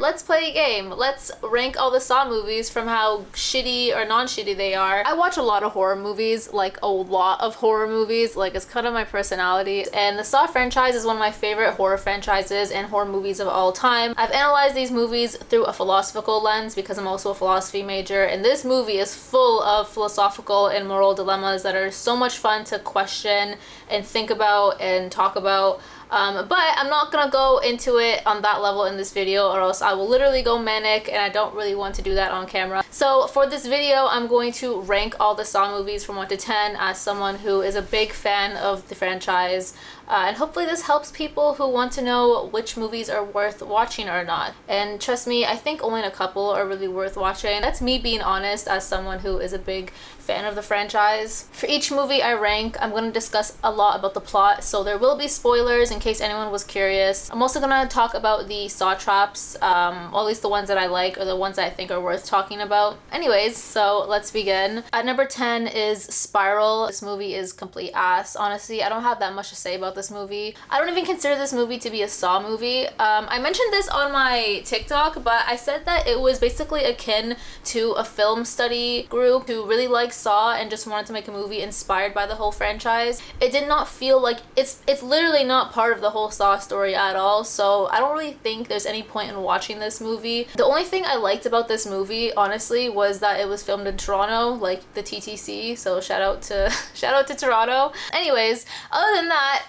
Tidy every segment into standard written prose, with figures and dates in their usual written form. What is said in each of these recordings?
let's play a game. Let's rank all the Saw movies from how shitty or non-shitty they are. I watch a lot of horror movies, like a lot of horror movies, like it's kind of my personality. And the Saw franchise is one of my favorite horror franchises and horror movies of all time. I've analyzed these movies through a philosophical lens because I'm also a philosophy major, and this movie is full of philosophical and moral dilemmas that are so much fun to question and think about and talk about. But I'm not gonna go into it on that level in this video, or else I will literally go manic, and I don't really want to do that on camera. So for this video, I'm going to rank all the Saw movies from 1 to 10 as someone who is a big fan of the franchise. And hopefully this helps people who want to know which movies are worth watching or not. And trust me, I think only a couple are really worth watching. That's me being honest as someone who is a big fan of the franchise. For each movie I rank, I'm going to discuss a lot about the plot, so there will be spoilers in case anyone was curious. I'm also going to talk about the Saw traps, or at least the ones that I like or the ones that I think are worth talking about. Anyways, so let's begin. At number 10 is Spiral. This movie is complete ass. Honestly, I don't have that much to say about this movie. I don't even consider this movie to be a Saw movie. I mentioned this on my TikTok, but I said that it was basically akin to a film study group who really likes Saw and just wanted to make a movie inspired by the whole franchise. It did not feel like it's literally not part of the whole Saw story at all, so I don't really think there's any point in watching this movie. The only thing I liked about this movie, honestly, was that it was filmed in Toronto, like the TTC, so shout out to Toronto. Anyways, other than that,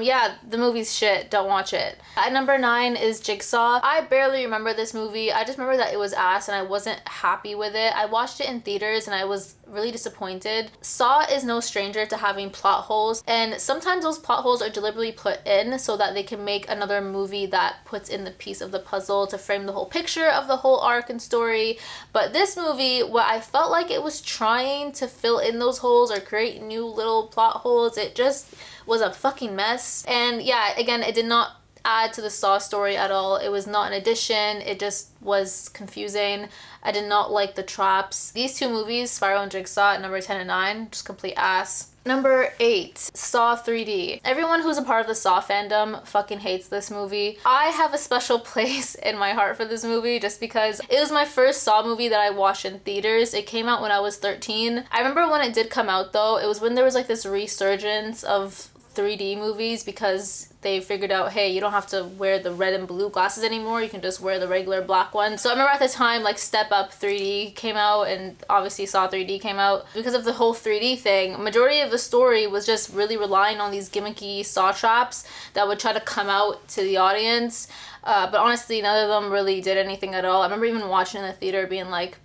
yeah, the movie's shit. Don't watch it. At number 9 is Jigsaw. I barely remember this movie. I just remember that it was ass and I wasn't happy with it. I watched it in theaters and I was really disappointed. Saw is no stranger to having plot holes, and sometimes those plot holes are deliberately put in so that they can make another movie that puts in the piece of the puzzle to frame the whole picture of the whole arc and story. But this movie, what I felt like it was trying to fill in those holes or create new little plot holes, it just was a fucking mess. And yeah, again, it did not add to the Saw story at all. It was not an addition. It just was confusing. I did not like the traps. These two movies, Spiral and Jigsaw, at number 10 and 9, just complete ass. Number 8, Saw 3D. Everyone who's a part of the Saw fandom fucking hates this movie. I have a special place in my heart for this movie just because it was my first Saw movie that I watched in theaters. It came out when I was 13. I remember when it did come out though, it was when there was like this resurgence of 3D movies because they figured out, hey, you don't have to wear the red and blue glasses anymore, you can just wear the regular black ones. So I remember at the time, like, Step Up 3D came out, and obviously Saw 3D came out. Because of the whole 3D thing, majority of the story was just really relying on these gimmicky Saw traps that would try to come out to the audience. But honestly, none of them really did anything at all. I remember even watching in the theater being like,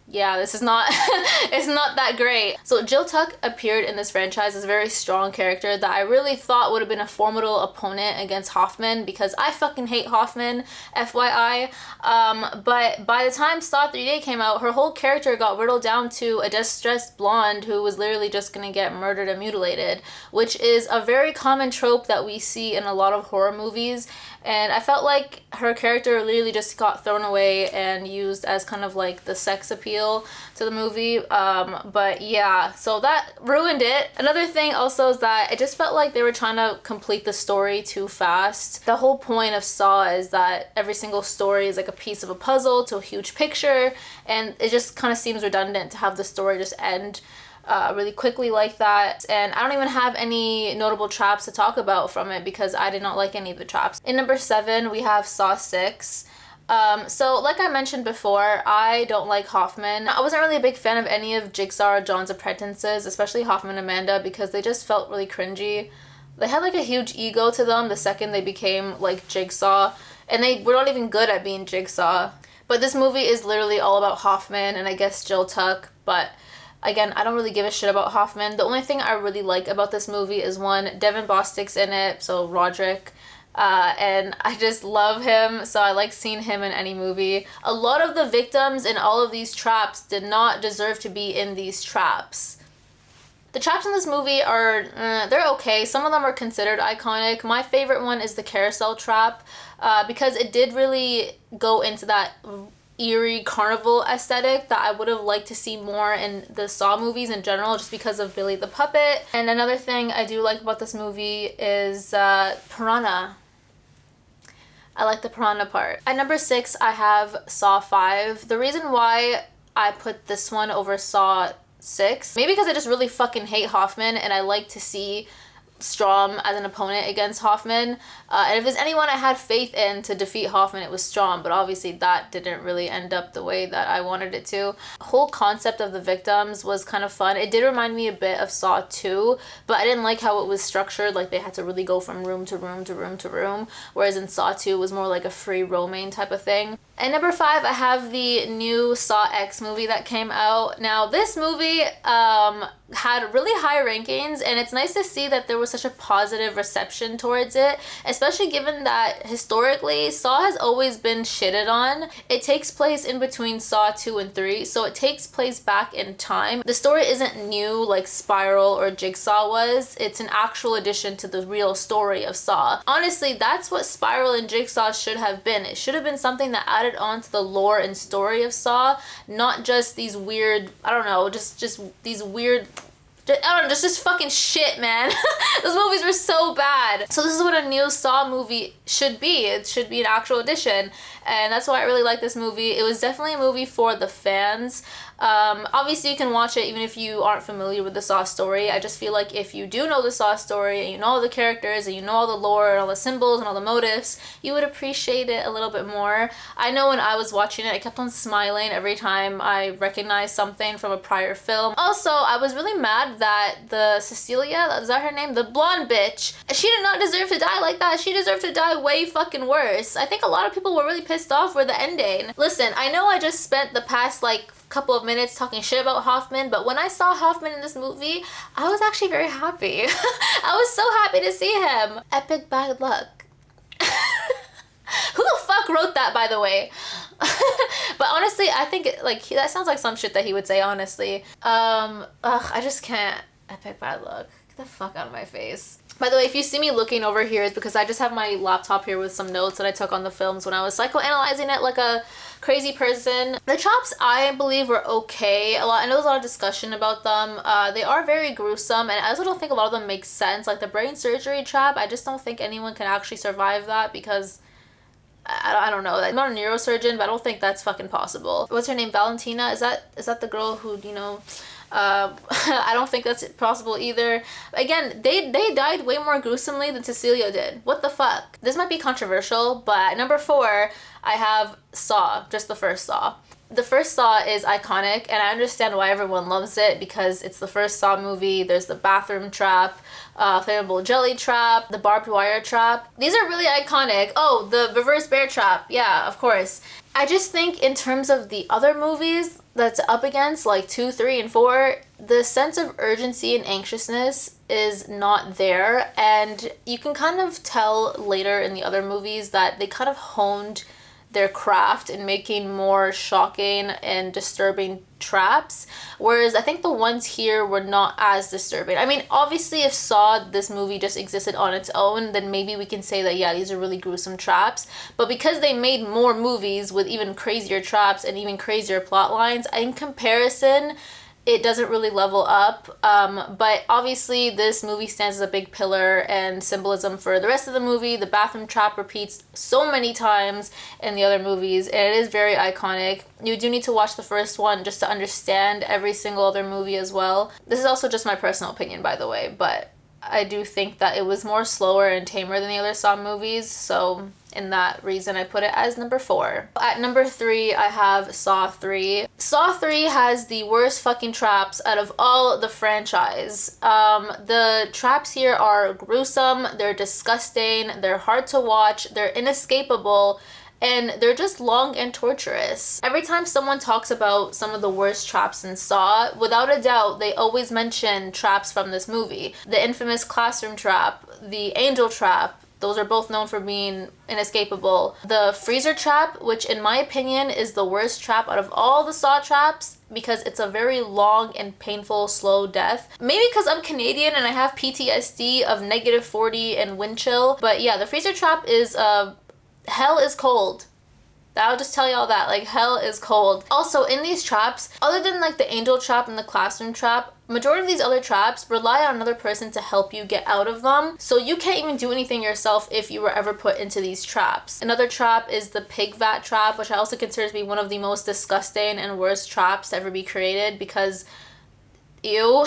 yeah, this is not it's not that great. So Jill Tuck appeared in this franchise as a very strong character that I really thought would have been a formidable opponent against Hoffman, because I fucking hate Hoffman, FYI. But by the time Saw 3D came out, her whole character got whittled down to a distressed blonde who was literally just gonna get murdered and mutilated, which is a very common trope that we see in a lot of horror movies. And I felt like her character literally just got thrown away and used as kind of like the sex appeal to the movie. But yeah, so that ruined it. Another thing also is that it just felt like they were trying to complete the story too fast. The whole point of Saw is that every single story is like a piece of a puzzle to a huge picture, and it just kind of seems redundant to have the story just end really quickly like that. And I don't even have any notable traps to talk about from it because I did not like any of the traps. In number 7, we have Saw 6. So like I mentioned before, I don't like Hoffman. I wasn't really a big fan of any of Jigsaw or John's apprentices, especially Hoffman and Amanda, because they just felt really cringy. They had like a huge ego to them the second they became like Jigsaw, and they were not even good at being Jigsaw. But this movie is literally all about Hoffman and I guess Jill Tuck, but again, I don't really give a shit about Hoffman. The only thing I really like about this movie is, one, Devin Bostick's in it, so Roderick, and I just love him, so I like seeing him in any movie. A lot of the victims in all of these traps did not deserve to be in these traps. The traps in this movie are, they're okay. Some of them are considered iconic. My favorite one is the carousel trap, because it did really go into that eerie carnival aesthetic that I would have liked to see more in the Saw movies in general, just because of Billy the Puppet. And another thing I do like about this movie is Piranha. I like the piranha part. At number 6, I have Saw 5. The reason why I put this one over Saw 6, maybe because I just really fucking hate Hoffman and I like to see Strom as an opponent against Hoffman. And if there's anyone I had faith in to defeat Hoffman, it was Strom, but obviously that didn't really end up the way that I wanted it to. The whole concept of the victims was kind of fun. It did remind me a bit of Saw 2, but I didn't like how it was structured, like they had to really go from room to room to room to room, whereas in Saw 2 it was more like a free roaming type of thing. And number 5, I have the new Saw X movie that came out. Now this movie had really high rankings, and it's nice to see that there was such a positive reception towards it, especially given that historically Saw has always been shitted on. It takes place in between Saw 2 and 3, so it takes place back in time. The story isn't new like Spiral or Jigsaw was. It's an actual addition to the real story of Saw. Honestly, that's what Spiral and Jigsaw should have been. It should have been something that added on to the lore and story of Saw, not just these weird, I don't know, just these weird, I don't know, just fucking shit, man. Those movies were so bad. So this is what a new Saw movie should be. It should be an actual edition, and that's why I really like this movie. It was definitely a movie for the fans. Obviously you can watch it even if you aren't familiar with the Saw story. I just feel like if you do know the Saw story and you know all the characters and you know all the lore and all the symbols and all the motifs, you would appreciate it a little bit more. I know when I was watching it, I kept on smiling every time I recognized something from a prior film. Also, I was really mad that the Cecilia, is that her name? The blonde bitch, she did not deserve to die like that. She deserved to die way fucking worse. I think a lot of people were really pissed off with the ending. Listen, I know I just spent the past like couple of minutes talking shit about Hoffman, but when I saw Hoffman in this movie, I was actually very happy. I was so happy to see him. Epic bad luck. Who the fuck wrote that, by the way? But honestly, I think like that sounds like some shit that he would say, honestly. I just can't. Epic bad luck. Get the fuck out of my face. By the way, if you see me looking over here, it's because I just have my laptop here with some notes that I took on the films when I was psychoanalyzing it like a crazy person. The chops, I believe, were okay. I know there's a lot of discussion about them. They are very gruesome, and I also don't think a lot of them make sense. Like the brain surgery trap, I just don't think anyone can actually survive that because I don't know. I'm not a neurosurgeon, but I don't think that's fucking possible. What's her name? Valentina? Is that the girl who, you know... I don't think that's possible either. Again, they died way more gruesomely than Cecilia did. What the fuck? This might be controversial, but at number 4, I have Saw, just the first Saw. The first Saw is iconic, and I understand why everyone loves it because it's the first Saw movie. There's the bathroom trap, flammable jelly trap, the barbed wire trap. These are really iconic. Oh, the reverse bear trap. Yeah, of course. I just think in terms of the other movies that's up against, like 2, 3, and 4, the sense of urgency and anxiousness is not there, and you can kind of tell later in the other movies that they kind of honed their craft in making more shocking and disturbing traps, whereas I think the ones here were not as disturbing. I mean, obviously if this movie just existed on its own, then maybe we can say that yeah, these are really gruesome traps, but because they made more movies with even crazier traps and even crazier plot lines, in comparison it doesn't really level up, but obviously this movie stands as a big pillar and symbolism for the rest of the movie. The bathroom trap repeats so many times in the other movies, and it is very iconic. You do need to watch the first one just to understand every single other movie as well. This is also just my personal opinion, by the way, but I do think that it was more slower and tamer than the other Saw movies, so in that reason I put it as number 4. At number 3, I have Saw 3. Saw 3 has the worst fucking traps out of all the franchise. The traps here are gruesome, they're disgusting, they're hard to watch, they're inescapable, and they're just long and torturous. Every time someone talks about some of the worst traps in Saw, without a doubt, they always mention traps from this movie. The infamous classroom trap, the angel trap, those are both known for being inescapable. The freezer trap, which in my opinion is the worst trap out of all the Saw traps because it's a very long and painful, slow death. Maybe because I'm Canadian and I have PTSD of -40 and wind chill, but yeah, the freezer trap is hell is cold. I'll just tell y'all that, like, hell is cold. Also, in these traps, other than like the angel trap and the classroom trap, majority of these other traps rely on another person to help you get out of them. So you can't even do anything yourself if you were ever put into these traps. Another trap is the pig vat trap, which I also consider to be one of the most disgusting and worst traps to ever be created because ew.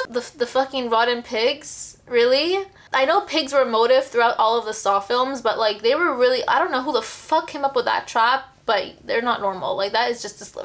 the fucking rotten pigs, really? I know pigs were a motive throughout all of the Saw films, but like they were really, I don't know who the fuck came up with that trap, but they're not normal. Like that is just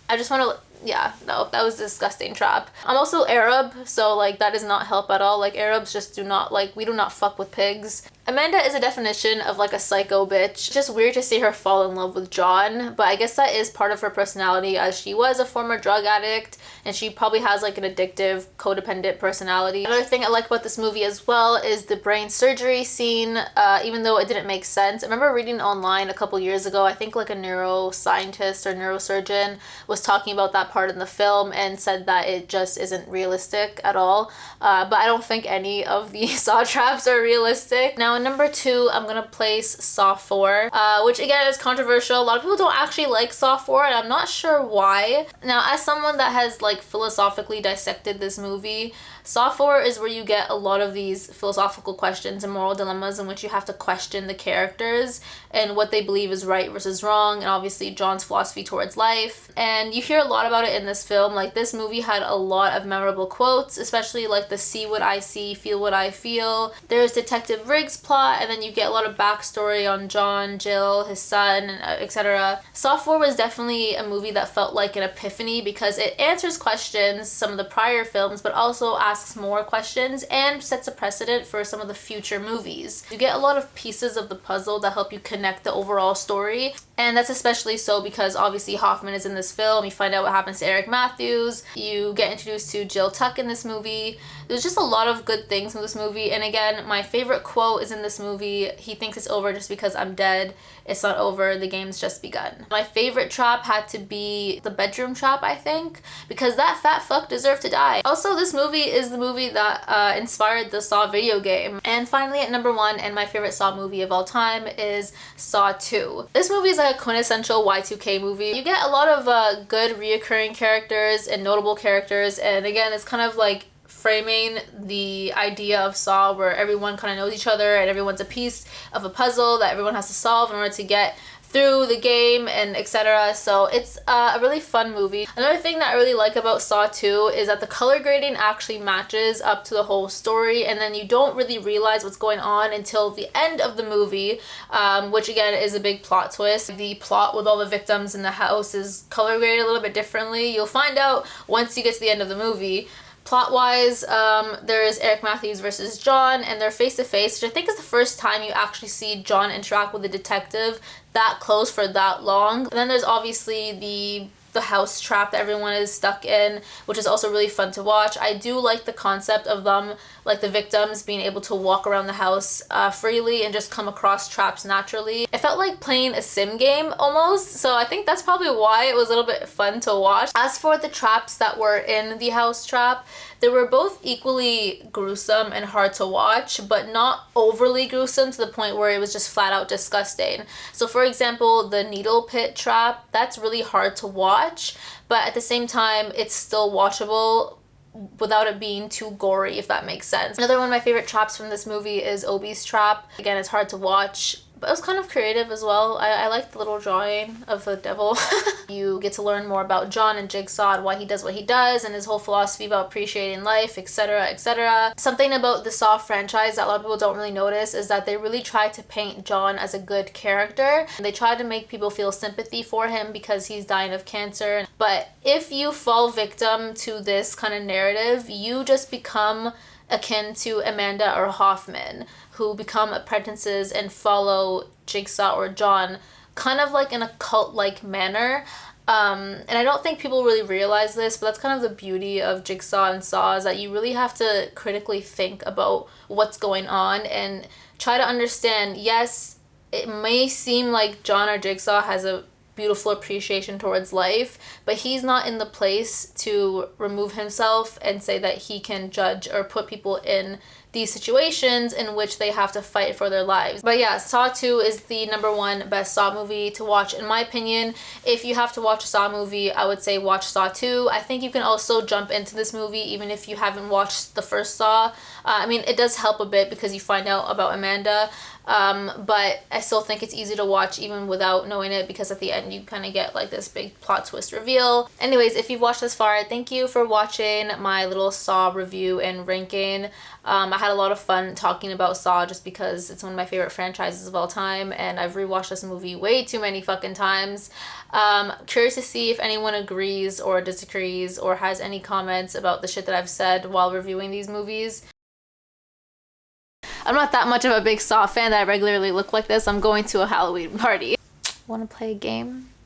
I just want to, yeah, no, that was a disgusting trap. I'm also Arab, so like that does not help at all. Like Arabs just do not, like, we do not fuck with pigs. Amanda is a definition of like a psycho bitch. It's just weird to see her fall in love with John, but I guess that is part of her personality as she was a former drug addict and she probably has like an addictive, codependent personality. Another thing I like about this movie as well is the brain surgery scene, even though it didn't make sense. I remember reading online a couple years ago, I think like a neuroscientist or neurosurgeon was talking about that part in the film and said that it just isn't realistic at all. But I don't think any of the Saw traps are realistic. Now, in number 2, I'm gonna place Saw 4, which again is controversial. A lot of people don't actually like Saw 4, and I'm not sure why. Now, as someone that has like philosophically dissected this movie, Saw 4 is where you get a lot of these philosophical questions and moral dilemmas in which you have to question the characters and what they believe is right versus wrong, and obviously John's philosophy towards life. And you hear a lot about it in this film. Like, this movie had a lot of memorable quotes, especially like the see what I see, feel what I feel. There's Detective Riggs plot, and then you get a lot of backstory on John, Jill, his son, etc. Saw 4 was definitely a movie that felt like an epiphany because it answers questions, some of the prior films, but also asks more questions and sets a precedent for some of the future movies. You get a lot of pieces of the puzzle that help you connect the overall story, and that's especially so because obviously Hoffman is in this film. You find out what happens to Eric Matthews. You get introduced to Jill Tuck in this movie. There's just a lot of good things in this movie, and again, my favorite quote is in this movie. He thinks it's over just because I'm dead. It's not over, the game's just begun. My favorite trap had to be the bedroom trap, I think, because that fat fuck deserved to die. Also, this movie is the movie that inspired the Saw video game. And finally, at number 1, and my favorite Saw movie of all time, is Saw 2. This movie is like a quintessential Y2K movie. You get a lot of good reoccurring characters and notable characters, and again, it's kind of like framing the idea of Saw where everyone kind of knows each other and everyone's a piece of a puzzle that everyone has to solve in order to get through the game and etc. So it's a really fun movie. Another thing that I really like about Saw 2 is that the color grading actually matches up to the whole story, and then you don't really realize what's going on until the end of the movie, which again is a big plot twist. The plot with all the victims in the house is color graded a little bit differently. You'll find out once you get to the end of the movie. Plot-wise, there's Eric Matthews versus John, and they're face-to-face, which I think is the first time you actually see John interact with a detective that close for that long. And then there's obviously the house trap that everyone is stuck in, which is also really fun to watch. I do like the concept of them, like the victims, being able to walk around the house freely and just come across traps naturally. It felt like playing a sim game almost, so I think that's probably why it was a little bit fun to watch. As for the traps that were in the house trap, they were both equally gruesome and hard to watch, but not overly gruesome to the point where it was just flat out disgusting. So for example, the needle pit trap, that's really hard to watch, but at the same time, it's still watchable without it being too gory, if that makes sense. Another one of my favorite traps from this movie is Obi's trap. Again, it's hard to watch, but it was kind of creative as well. I like the little drawing of the devil. You get to learn more about John and Jigsaw and why he does what he does and his whole philosophy about appreciating life, etc., etc. Something about the Saw franchise that a lot of people don't really notice is that they really try to paint John as a good character. They try to make people feel sympathy for him because he's dying of cancer. But if you fall victim to this kind of narrative, you just become akin to Amanda or Hoffman, who become apprentices and follow Jigsaw or John kind of like in a cult-like manner. And I don't think people really realize this, but that's kind of the beauty of Jigsaw and Saw, is that you really have to critically think about what's going on and try to understand, yes, it may seem like John or Jigsaw has a beautiful appreciation towards life, but he's not in the place to remove himself and say that he can judge or put people in these situations in which they have to fight for their lives. But yeah, Saw 2 is the #1 best Saw movie to watch in my opinion. If you have to watch a Saw movie, I would say watch Saw 2. I think you can also jump into this movie even if you haven't watched the first Saw. I mean, it does help a bit because you find out about Amanda, but I still think it's easy to watch even without knowing it, because at the end you kind of get like this big plot twist reveal. Anyways, if you've watched this far, thank you for watching my little Saw review and ranking. I had a lot of fun talking about Saw just because it's one of my favorite franchises of all time, and I've rewatched this movie way too many fucking times. Curious to see if anyone agrees or disagrees or has any comments about the shit that I've said while reviewing these movies. I'm not that much of a big Saw fan that I regularly look like this. I'm going to a Halloween party. Want to play a game?